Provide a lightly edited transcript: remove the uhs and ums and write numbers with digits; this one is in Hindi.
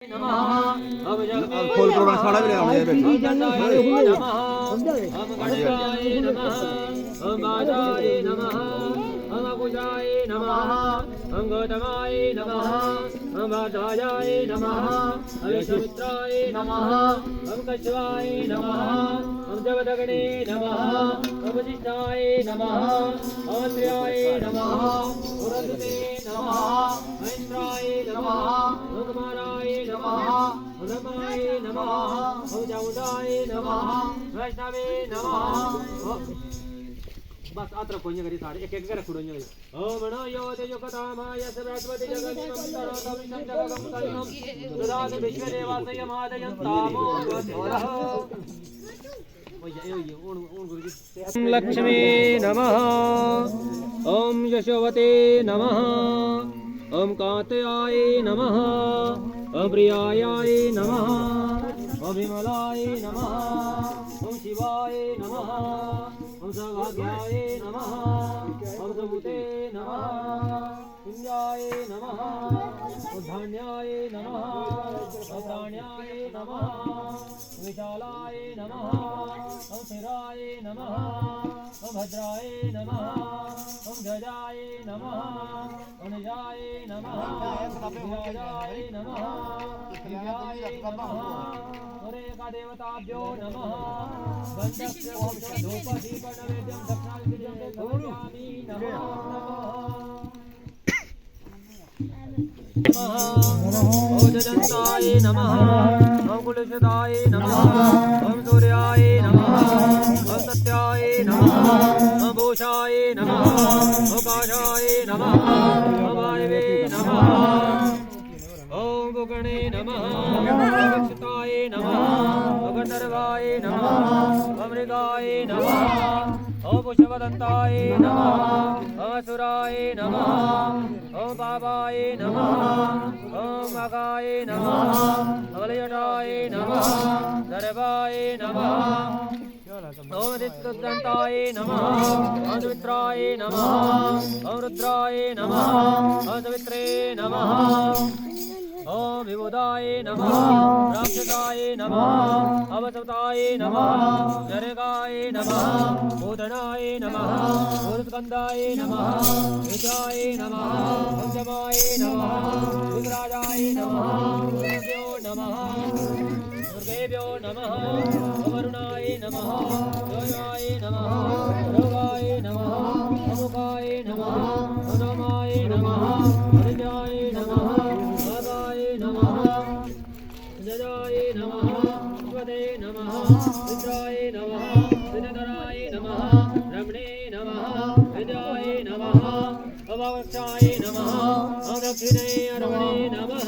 फुल प्रोग्राम साड़ा भी ले आने बैठे गौतमाय नमः वार्धायाय नमः विश्वामित्राय नमः कच्छवाय नमः जगदगणे नमः वशिष्ठाय नमः आत्र्याय नमः पुरन्दते नमः महेन्द्राय नमः कुमाराय नमः ब्रह्माय नमः चामुण्डाय नमः वैष्णवे नमः। बस आत्र कोणी घरी सारे एक एक कर खुडून येईल ओम नमो योते योगतामाय सरस्वती जगन्निमन्तरं जगगमतलिनं ददातु विश्वदेवासय मादयन्तामो वधोरः। लक्ष्मी नमः ओम यशोवते नमः ओम कांतयाय नमः ओम प्रियाय नमः ओम विमलाय नमः ओम शिवाय नमः ओम सौभाग्याय नमः ओम सुभूते नमः पुण्याय नमः ओम धान्याय नमः ओम प्राण्याय नमः विशालाय नमः ओम स्थिराय नमः ओम भद्राय नमः ओम ध्वजाय नमः ओम निजाय नमः विराजाय नमः दिव्याय नमः का देवताभ्यो नमः गन्धस्य धूपदीपनैवेद्यं दक्षिणाविद्यं समर्पयामि नमः ओम जजन्ताय नमः ओम कुलशदाय नमः ओम सूर्याय नमः ओम सत्याय नमः ओम भूषाय नमः ओम काशाय नमः ओम वायवे नमः ओम गुगणे नमः ओम रक्षिताय नमः ओम गन्धर्वाय नमः ओम मृगाय नमः ओम पुष्पवदन्ताय नमः ओम असुराय नमः ओम पापाय नमः ओम मगाय नमः ओम लयटाय नमः सर्वाय नमः ओम दिक्दन्ताय नमः ओम मित्राय नमः ओम रुद्राय नमः ओम सवित्रे नमः ओम विबुधाय नमः राक्षसाय नमः अवसवताय नमः नरकाय नमः भूतनाय नमः भूतस्कन्धाय नमः विजाय नमः पंचमाय नमः विराजाय नमः दुर्गेभ्यो नमः दुर्गेभ्यो नमः वरुणाय नमः योगाय नमः रोगाय नमः अमुखाय नमः अनमाय नमः हरिद्राय नमः जजाय नमः स्वदे नमः विद्राय नमः विदधराय नमः रमणे नमः विद्याय नमः अवक्षाय नमः अदक्षिणे रमणे नमः